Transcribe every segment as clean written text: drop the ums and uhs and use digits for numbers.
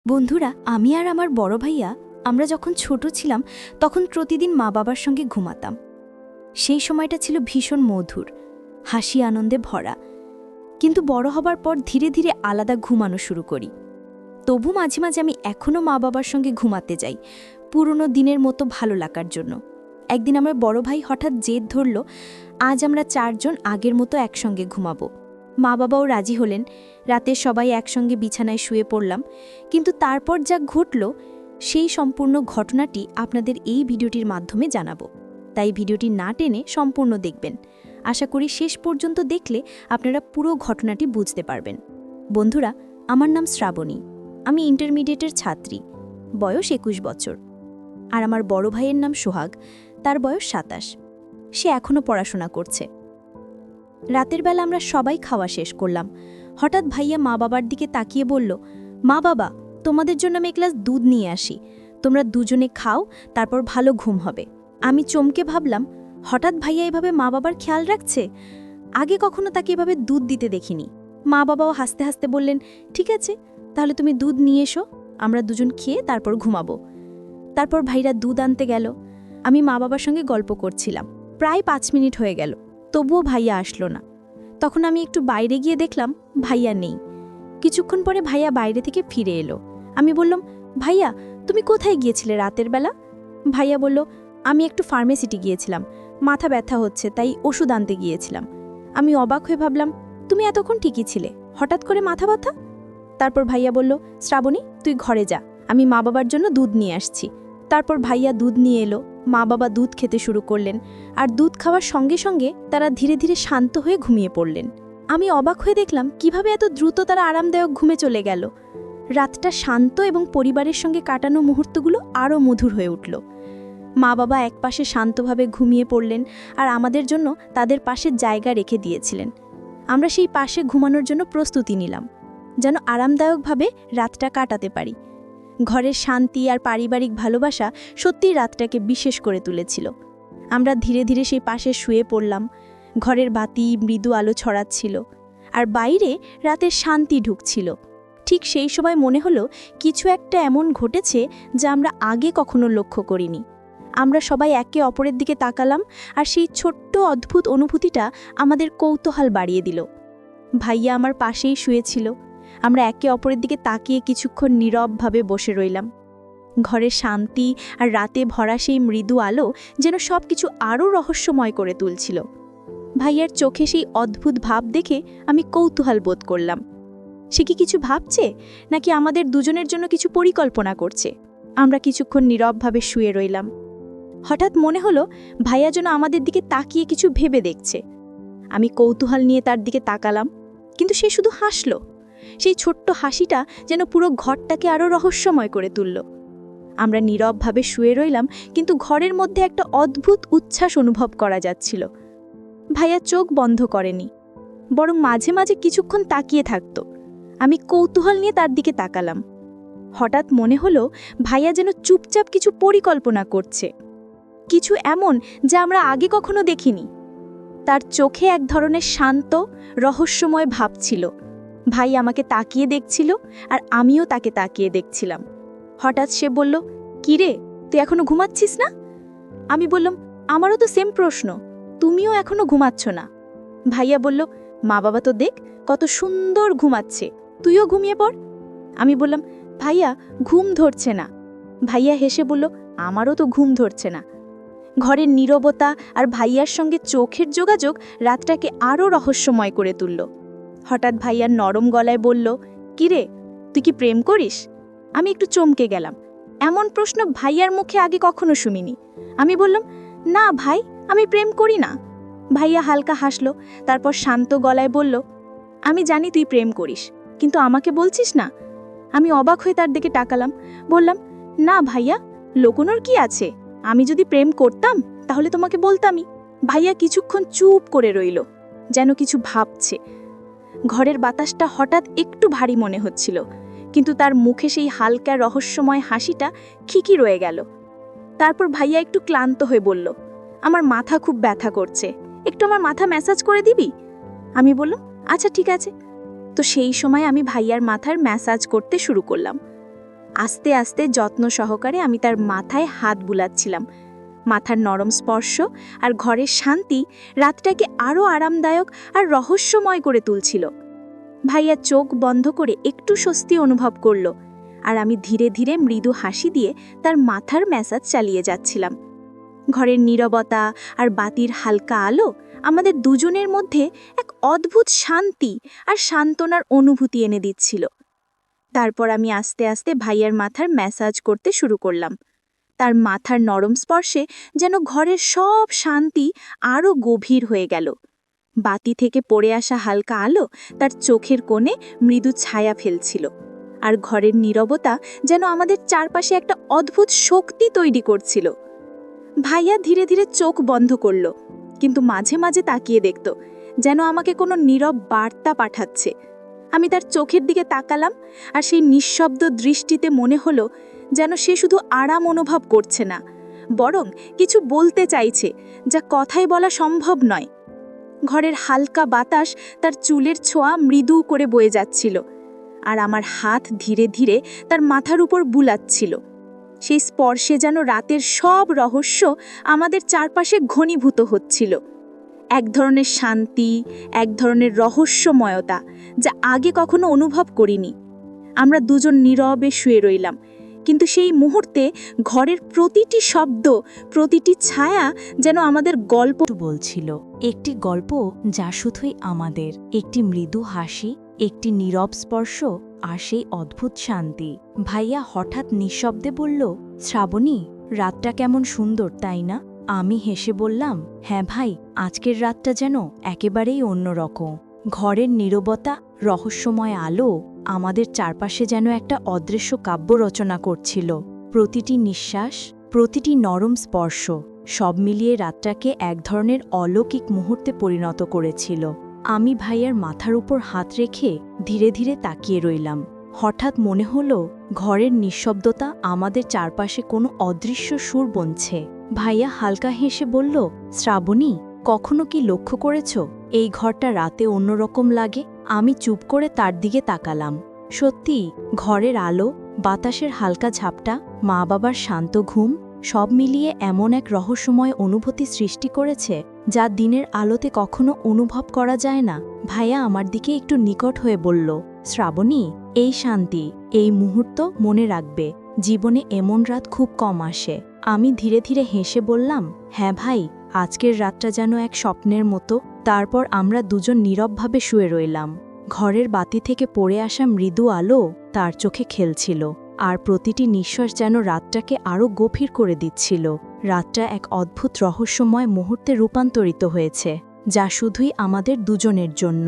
বন্ধুরা, আমি আর আমার বড় ভাইয়া আমরা যখন ছোট ছিলাম তখন প্রতিদিন মা বাবার সঙ্গে ঘুমাতাম। সেই সময়টা ছিল ভীষণ মধুর, হাসি আনন্দে ভরা। কিন্তু বড় হবার পর ধীরে ধীরে আলাদা ঘুমানো শুরু করি। তবু মাঝে মাঝে আমি এখনও মা বাবার সঙ্গে ঘুমাতে যাই, পুরনো দিনের মতো ভালো লাগার জন্য। একদিন আমার বড় ভাই হঠাৎ জেদ ধরল, আজ আমরা 4 জন আগের মতো একসঙ্গে ঘুমাবো। মা বাবাও রাজি হলেন। রাতে সবাই একসঙ্গে বিছানায় শুয়ে পড়লাম। কিন্তু তারপর যা ঘটল সেই সম্পূর্ণ ঘটনাটি আপনাদের এই ভিডিওটির মাধ্যমে জানাবো। তাই ভিডিওটি না টেনে সম্পূর্ণ দেখবেন। আশা করি শেষ পর্যন্ত দেখলে আপনারা পুরো ঘটনাটি বুঝতে পারবেন। বন্ধুরা, আমার নাম শ্রাবণী। আমি ইন্টারমিডিয়েটের ছাত্রী, বয়স 21 বছর। আর আমার বড় ভাইয়ের নাম সোহাগ, তার বয়স 27। সে এখনও পড়াশোনা করছে। রাতের বেলা আমরা সবাই খাওয়া শেষ করলাম। হঠাৎ ভাইয়া মা বাবার দিকে তাকিয়ে বলল, মা বাবা, তোমাদের জন্য আমি এক গ্লাস দুধ নিয়ে আসি, তোমরা দুজনে খাও, তারপর ভালো ঘুম হবে। আমি চমকে ভাবলাম, হঠাৎ ভাইয়া এভাবে মা বাবার খেয়াল রাখছে। আগে কখনো তাকে এভাবে দুধ দিতে দেখিনি। মা বাবাও হাসতে হাসতে বললেন, ঠিক আছে, তাহলে তুমি দুধ নিয়ে এসো, আমরা দুজন খেয়ে তারপর ঘুমাবো। তারপর ভাইরা দুধ আনতে গেল। আমি মা বাবার সঙ্গে গল্প করছিলাম। প্রায় 5 মিনিট হয়ে গেল, তবুও ভাইয়া আসলো না। তখন আমি একটু বাইরে গিয়ে দেখলাম ভাইয়া নেই। কিছুক্ষণ পরে ভাইয়া বাইরে থেকে ফিরে এলো। আমি বললাম, ভাইয়া, তুমি কোথায় গিয়েছিলে রাতের বেলা? ভাইয়া বলল, আমি একটু ফার্মেসিটি গিয়েছিলাম, মাথা ব্যথা হচ্ছে তাই ওষুধ আনতে গিয়েছিলাম। আমি অবাক হয়ে ভাবলাম, তুমি এতক্ষণ ঠিকই ছিলে, হঠাৎ করে মাথা ব্যথা? তারপর ভাইয়া বলল, শ্রাবণী, তুই ঘরে যা, আমি মা বাবার জন্য দুধ নিয়ে আসছি। তারপর ভাইয়া দুধ নিয়ে এলো। মা বাবা দুধ খেতে শুরু করলেন, আর দুধ খাওয়ার সঙ্গে সঙ্গে তারা ধীরে ধীরে শান্ত হয়ে ঘুমিয়ে পড়লেন। আমি অবাক হয়ে দেখলাম কিভাবে এত দ্রুত তারা আরামদায়ক ঘুমে চলে গেল। রাতটা শান্ত এবং পরিবারের সঙ্গে কাটানো মুহূর্তগুলো আরও মধুর হয়ে উঠল। মা বাবা একপাশে শান্তভাবে ঘুমিয়ে পড়লেন, আর আমাদের জন্য তাদের পাশে জায়গা রেখে দিয়েছিলেন। আমরা সেই পাশে ঘুমানোর জন্য প্রস্তুতি নিলাম, যেন আরামদায়কভাবে রাতটা কাটাতে পারি। ঘরের শান্তি আর পারিবারিক ভালোবাসা সত্যিই রাতটাকে বিশেষ করে তুলেছিল। আমরা ধীরে ধীরে সেই পাশে শুয়ে পড়লাম। ঘরের বাতি মৃদু আলো ছড়াচ্ছিল, আর বাইরে রাতের শান্তি ঢুকছিল। ঠিক সেই সময় মনে হলো কিছু একটা এমন ঘটেছে যা আমরা আগে কখনো লক্ষ্য করিনি। আমরা সবাই একে অপরের দিকে তাকালাম, আর সেই ছোট্ট অদ্ভুত অনুভূতিটা আমাদের কৌতূহল বাড়িয়ে দিল। ভাইয়া আমার পাশেই শুয়েছিল। আমরা একে অপরের দিকে তাকিয়ে কিছুক্ষণ নীরবভাবে বসে রইলাম। ঘরের শান্তি আর রাতে ভরা সেই মৃদু আলো যেন সব কিছু আরও রহস্যময় করে তুলছিল। ভাইয়ার চোখে সেই অদ্ভুত ভাব দেখে আমি কৌতূহল বোধ করলাম। সে কি কিছু ভাবছে, নাকি আমাদের দুজনের জন্য কিছু পরিকল্পনা করছে? আমরা কিছুক্ষণ নীরবভাবে শুয়ে রইলাম। হঠাৎ মনে হলো ভাইয়া যেন আমাদের দিকে তাকিয়ে কিছু ভেবে দেখছে। আমি কৌতূহল নিয়ে তার দিকে তাকালাম, কিন্তু সে শুধু হাসল। সেই ছোট্ট হাসিটা যেন পুরো ঘরটাকে আরও রহস্যময় করে তুলল। আমরা নীরবভাবে শুয়ে রইলাম, কিন্তু ঘরের মধ্যে একটা অদ্ভুত উচ্ছ্বাস অনুভব করা যাচ্ছিল। ভাইয়া চোখ বন্ধ করেনি, বরং মাঝে মাঝে কিছুক্ষণ তাকিয়ে থাকত। আমি কৌতূহল নিয়ে তার দিকে তাকালাম। হঠাৎ মনে হলো ভাইয়া যেন চুপচাপ কিছু পরিকল্পনা করছে, কিছু এমন যা আমরা আগে কখনো দেখিনি। তার চোখে এক ধরনের শান্ত রহস্যময় ভাব ছিল। ভাই আমাকে তাকিয়ে দেখছিল, আর আমিও তাকে তাকিয়ে দেখছিলাম। হঠাৎ সে বলল, কিরে, তুই এখনো ঘুমাচ্ছিস না? আমি বললাম, আমারও তো সেম প্রশ্ন, তুমিও এখনো ঘুমাচ্ছ না? ভাইয়া বলল, মা বাবা তো দেখ কত সুন্দর ঘুমাচ্ছে, তুইও ঘুমিয়ে পড়। আমি বললাম, ভাইয়া, ঘুম ধরছে না। ভাইয়া হেসে বলল, আমারও তো ঘুম ধরছে না। ঘরের নীরবতা আর ভাইয়ার সঙ্গে চোখের যোগাযোগ রাতটাকে আরও রহস্যময় করে তুলল। হঠাৎ ভাইয়ার নরম গলায় বলল, কিরে, তুই কি প্রেম করিস? আমি একটু চমকে গেলাম। এমন প্রশ্ন ভাইয়ার মুখে আগে কখনো শুনিনি। আমি বললাম, না ভাই, আমি প্রেম করি না। ভাইয়া হালকা হাসল, তারপর শান্ত গলায় বলল, আমি জানি তুই প্রেম করিস, কিন্তু আমাকে বলছিস না। আমি অবাক হয়ে তার দিকে তাকালাম। বললাম, না ভাইয়া, লুকোনোর কি আছে? আমি যদি প্রেম করতাম তাহলে তোমাকে বলতামই। ভাইয়া কিছুক্ষণ চুপ করে রইল, যেন কিছু ভাবছে। ঘরের বাতাসটা হঠাৎ একটু ভারী মনে হচ্ছিল, কিন্তু তার মুখে সেই হালকা রহস্যময় হাসিটা ঠিকই রয়ে গেল। তারপর ভাইয়া একটু ক্লান্ত হয়ে বলল, আমার মাথা খুব ব্যথা করছে, একটু আমার মাথা ম্যাসাজ করে দিবি? আমি বললাম, আচ্ছা ঠিক আছে। তো সেই সময় আমি ভাইয়ার মাথার ম্যাসাজ করতে শুরু করলাম। আস্তে আস্তে যত্ন সহকারে আমি তার মাথায় হাত বুলাচ্ছিলাম। মাথার নরম স্পর্শ আর ঘরের শান্তি রাতটাকে আরও আরামদায়ক আর রহস্যময় করে তুলছিল। ভাইয়া চোখ বন্ধ করে একটু স্বস্তি অনুভব করল, আর আমি ধীরে ধীরে মৃদু হাসি দিয়ে তার মাথার ম্যাসাজ চালিয়ে যাচ্ছিলাম। ঘরের নীরবতা আর বাতির হালকা আলো আমাদের দুজনের মধ্যে এক অদ্ভুত শান্তি আর সান্ত্বনার অনুভূতি এনে দিচ্ছিল। তারপর আমি আস্তে আস্তে ভাইয়ার মাথার ম্যাসাজ করতে শুরু করলাম। তার মাথার নরম স্পর্শে যেন ঘরের সব শান্তি আরও গভীর হয়ে গেল। বাতি থেকে পড়ে আসা হালকা আলো তার চোখের কোণে মৃদু ছায়া ফেলছিল, আর ঘরের নীরবতা যেন আমাদের চারপাশে একটা অদ্ভুত শক্তি তৈরি করছিল। ভাইয়া ধীরে ধীরে চোখ বন্ধ করল, কিন্তু মাঝে মাঝে তাকিয়ে দেখত, যেন আমাকে কোনো নীরব বার্তা পাঠাচ্ছে। আমি তার চোখের দিকে তাকালাম, আর সেই নিঃশব্দ দৃষ্টিতে মনে হলো যেন সে শুধু আরাম অনুভব করছে না, বরং কিছু বলতে চাইছে যা কথায় বলা সম্ভব নয়। ঘরের হালকা বাতাস তার চুলের ছোঁয়া মৃদু করে বয়ে যাচ্ছিল, আর আমার হাত ধীরে ধীরে তার মাথার উপর বুলাচ্ছিল। সেই স্পর্শে যেন রাতের সব রহস্য আমাদের চারপাশে ঘনীভূত হচ্ছিল। এক ধরনের শান্তি, এক ধরনের রহস্যময়তা যা আগে কখনো অনুভব করিনি। আমরা দুজন নীরবে শুয়ে রইলাম, কিন্তু সেই মুহূর্তে ঘরের প্রতিটি শব্দ, প্রতিটি ছায়া যেন আমাদের গল্প বলছিল। একটি গল্প যা শুধুই আমাদের, একটি মৃদু হাসি, একটি নীরব স্পর্শ আর সেই অদ্ভুত শান্তি। ভাইয়া হঠাৎ নিঃশব্দে বলল, শ্রাবণী, রাতটা কেমন সুন্দর, তাই না? আমি হেসে বললাম, হ্যাঁ ভাই, আজকের রাতটা যেন একেবারেই অন্যরকম। ঘরের নীরবতা, রহস্যময় আলো আমাদের চারপাশে যেন একটা অদৃশ্য কাব্য রচনা করছিল। প্রতিটি নিঃশ্বাস, প্রতিটি নরম স্পর্শ সব মিলিয়ে রাতটাকে এক ধরনের অলৌকিক মুহূর্তে পরিণত করেছিল। আমি ভাইয়ার মাথার উপর হাত রেখে ধীরে ধীরে তাকিয়ে রইলাম। হঠাৎ মনে হলো ঘরের নিঃশব্দতা আমাদের চারপাশে কোনো অদৃশ্য সুর বনছে। ভাইয়া হালকা হেসে বলল, শ্রাবণী, কখনো কি লক্ষ্য করেছ এই ঘরটা রাতে অন্যরকম লাগে? আমি চুপ করে তার দিকে তাকালাম। সত্যি, ঘরের আলো, বাতাসের হালকা ঝাপটা, মা বাবার শান্ত ঘুম সব মিলিয়ে এমন এক রহস্যময় অনুভূতি সৃষ্টি করেছে যা দিনের আলোতে কখনো অনুভব করা যায় না। ভাইয়া আমার দিকে একটু নিকট হয়ে বলল, শ্রাবণী, এই শান্তি, এই মুহূর্ত মনে রাখবে। জীবনে এমন রাত খুব কম আসে। আমি ধীরে ধীরে হেসে বললাম, হ্যাঁ ভাই, আজকের রাতটা যেন এক স্বপ্নের মতো। তারপর আমরা দুজন নীরবভাবে শুয়ে রইলাম। ঘরের বাতি থেকে পড়ে আসা মৃদু আলো তার চোখে খেলছিল, আর প্রতিটি নিঃশ্বাস যেন রাতটাকে আরও গভীর করে দিচ্ছিল। রাতটা এক অদ্ভুত রহস্যময় মুহূর্তে রূপান্তরিত হয়েছে, যা শুধুই আমাদের দুজনের জন্য।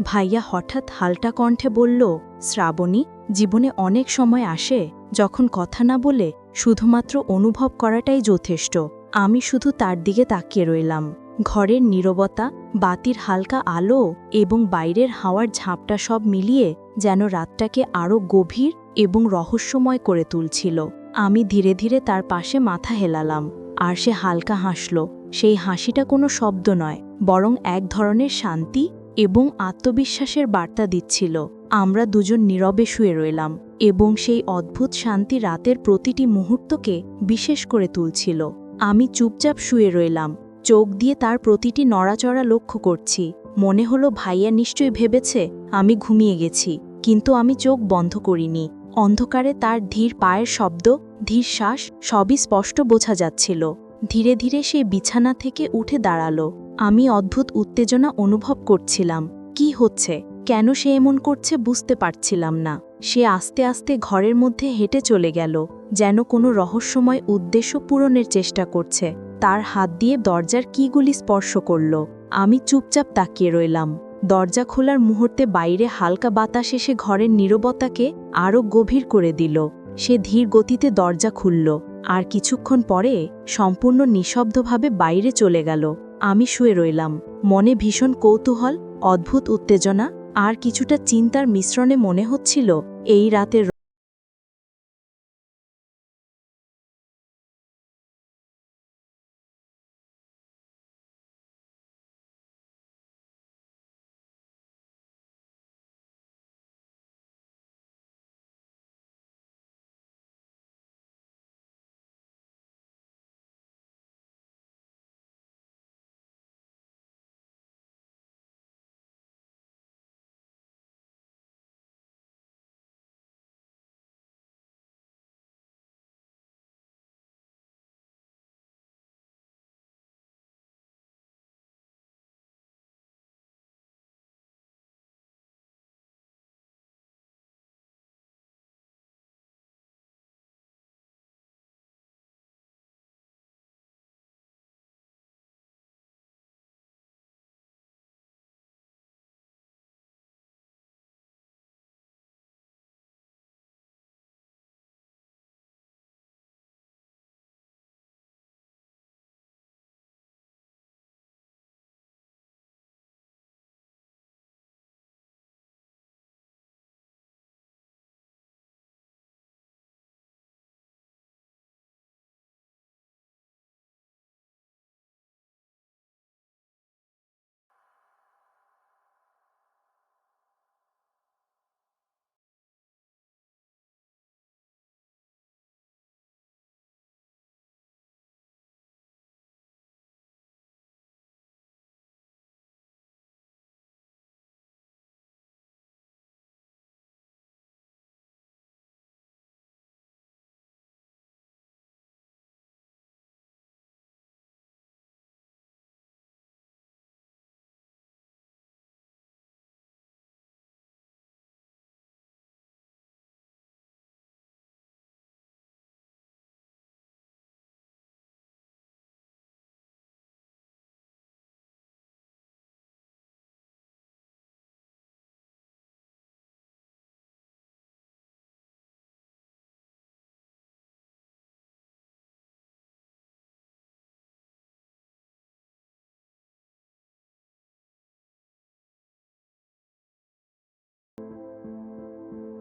ভাইয়া হঠাৎ হালকা কণ্ঠে বলল, শ্রাবণী, জীবনে অনেক সময় আসে যখন কথা না বলে শুধুমাত্র অনুভব করাটাই যথেষ্ট। আমি শুধু তার দিকে তাকিয়ে রইলাম। ঘরের নীরবতা, বাতির হালকা আলো এবং বাইরের হাওয়ার ঝাপটা সব মিলিয়ে যেন রাতটাকে আরও গভীর এবং রহস্যময় করে তুলছিল। আমি ধীরে ধীরে তার পাশে মাথা হেলালাম, আর সে হালকা হাসল। সেই হাসিটা কোনো শব্দ নয়, বরং এক ধরনের শান্তি এবং আত্মবিশ্বাসের বার্তা দিচ্ছিল। আমরা দুজন নীরবে শুয়ে রইলাম, এবং সেই অদ্ভুত শান্তি রাতের প্রতিটি মুহূর্তকে বিশেষ করে তুলছিল। আমি চুপচাপ শুয়ে রইলাম, চোখ দিয়ে তার প্রতিটি নড়াচড়া লক্ষ্য করছি। মনে হলো ভাইয়া নিশ্চয়ই ভেবেছে আমি ঘুমিয়ে গেছি, কিন্তু আমি চোখ বন্ধ করিনি। অন্ধকারে তার ধীর পায়ের শব্দ, ধীর শ্বাস সবই স্পষ্ট বোঝা যাচ্ছিল। ধীরে ধীরে সে বিছানা থেকে উঠে দাঁড়ালো। আমি অদ্ভুত উত্তেজনা অনুভব করছিলাম। কি হচ্ছে, কেন সে এমন করছে বুঝতে পারছিলাম না। সে আস্তে আস্তে ঘরের মধ্যে হেঁটে চলে গেল, যেন কোনো রহস্যময় উদ্দেশ্য পূরণের চেষ্টা করছে। তার হাত দিয়ে দরজার কীগুলি স্পর্শ করল। আমি চুপচাপ তাকিয়ে রইলাম। দরজা খোলার মুহূর্তে বাইরে হালকা বাতাস এসে ঘরের নীরবতাকে আরও গভীর করে দিল। সে ধীর গতিতে দরজা খুলল, আর কিছুক্ষণ পরে সম্পূর্ণ নিঃশব্দভাবে বাইরে চলে গেল। আমি শুয়ে রইলাম, মনে ভীষণ কৌতূহল, অদ্ভুত উত্তেজনা আর কিছুটা চিন্তার মিশ্রণে। মনে হচ্ছিল এই রাতের